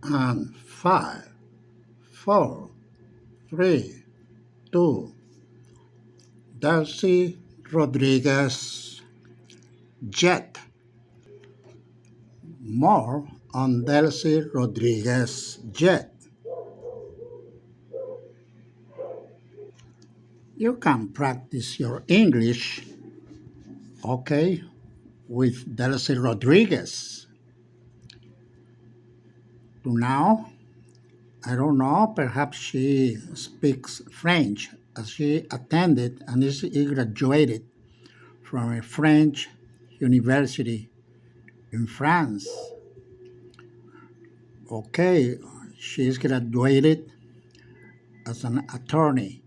And 5, 4, 3, 2. Delcy Rodriguez Jet. More on Delcy Rodriguez Jet. You can practice your English, okay, with Delcy Rodriguez. Now, I don't know, perhaps she speaks French as she attended and is graduated from a French university in France. Okay, she's graduated as an attorney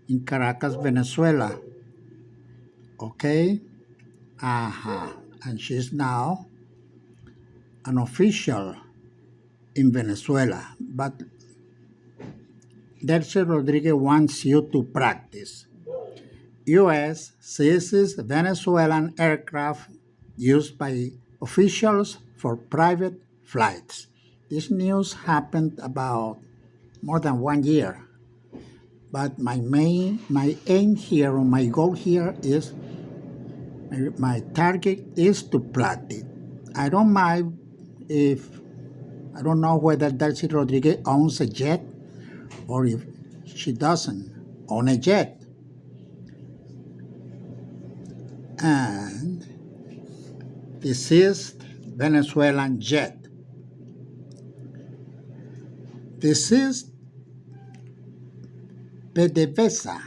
in Caracas, Venezuela. Okay, and she's now an official in Venezuela. But Delcy Rodriguez wants you to practice. U.S. seizes Venezuelan aircraft used by officials for private flights. This news happened about more than 1 year. But my aim here, or my goal here is, my target is to practice. I don't mind if, I don't know whether Delcy Rodriguez owns a jet or if she doesn't own a jet. And this is Venezuelan jet. This is PDVSA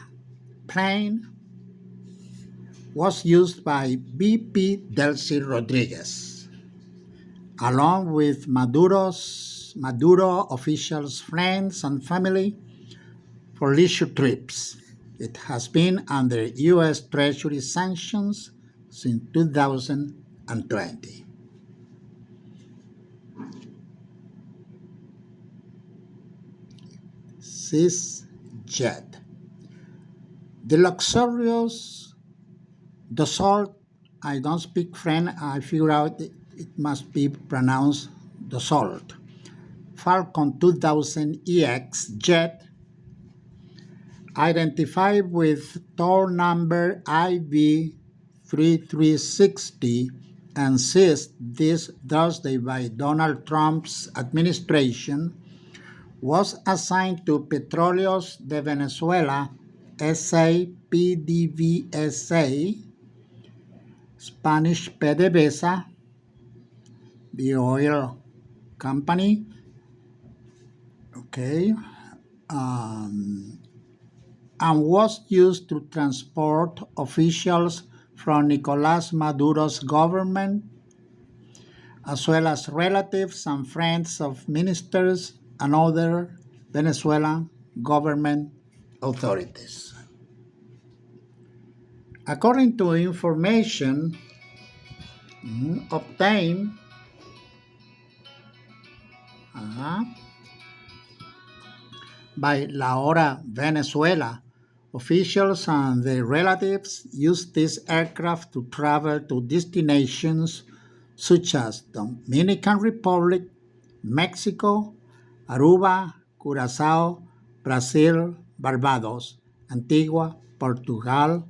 plane was used by VP Delcy Rodriguez, along with Maduro officials, friends, and family for leisure trips. It has been under U.S. Treasury sanctions since 2020. This jet. The luxurious Dassault, I don't speak French, I figure out it must be pronounced Dassault. Falcon 2000EX jet, identified with tour number IV3360 and seized this Thursday by Donald Trump's administration, was assigned to Petróleos de Venezuela S.A. PDVSA, Spanish PDVSA, the oil company, okay, and was used to transport officials from Nicolás Maduro's government, as well as relatives and friends of ministers and other Venezuelan government authorities. According to information obtained by La Hora Venezuela, officials and their relatives used this aircraft to travel to destinations such as Dominican Republic, Mexico, Aruba, Curaçao, Brazil, Barbados, Antigua, Portugal,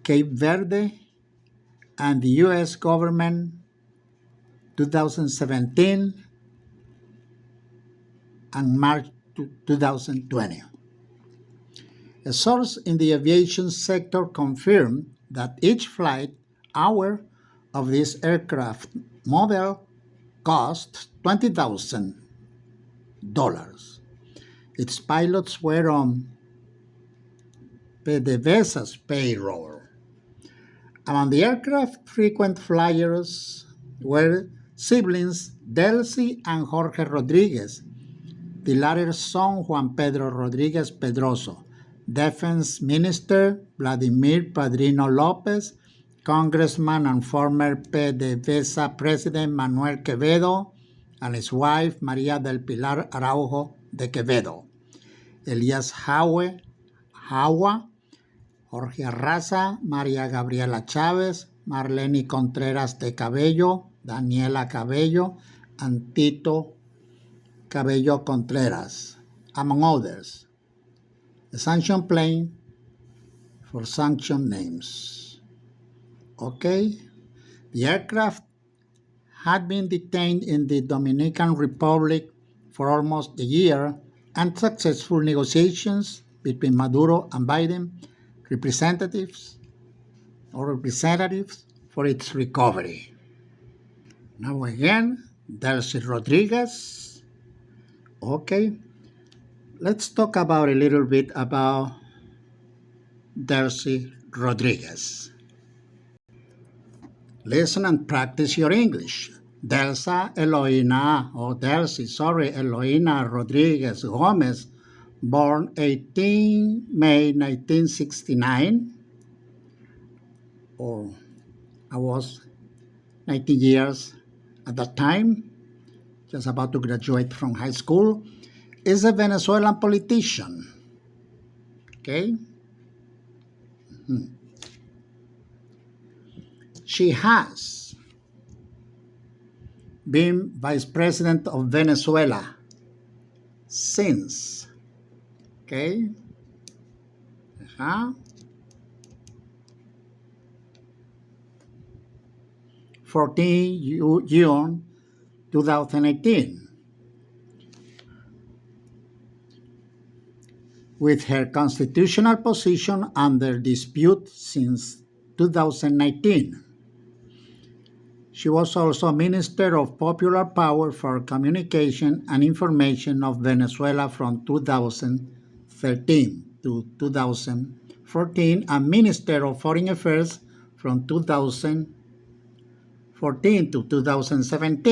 Cape Verde, and the U.S. government 2017 and March 2020. A source in the aviation sector confirmed that each flight hour of this aircraft model cost $20,000. Its pilots were on PDVSA's payroll. Among the aircraft frequent flyers were siblings Delcy and Jorge Rodriguez, the latter's son Juan Pedro Rodriguez Pedroso, Defense Minister Vladimir Padrino Lopez, Congressman and former PDVSA President Manuel Quevedo, and his wife María del Pilar Araujo de Quevedo, Elías Jawa, Jorge Arraza, María Gabriela Chávez, Marlene Contreras de Cabello, Daniela Cabello, and Tito Cabello Contreras, among others. A sanction plane for sanction names. Okay, the aircraft had been detained in the Dominican Republic for almost a year, and successful negotiations between Maduro and Biden representatives for its recovery. Now again, Delcy Rodriguez. Okay, let's talk about a little bit about Delcy Rodriguez. Listen and practice your English. Eloina Rodriguez Gomez, born 18 May 1969, or I was 19 years at that time, just about to graduate from high school, is a Venezuelan politician. Okay? She has been Vice President of Venezuela since, okay, 14 June 2018, with her constitutional position under dispute since 2019. She was also Minister of Popular Power for Communication and Information of Venezuela from 2013 to 2014 and Minister of Foreign Affairs from 2014 to 2017.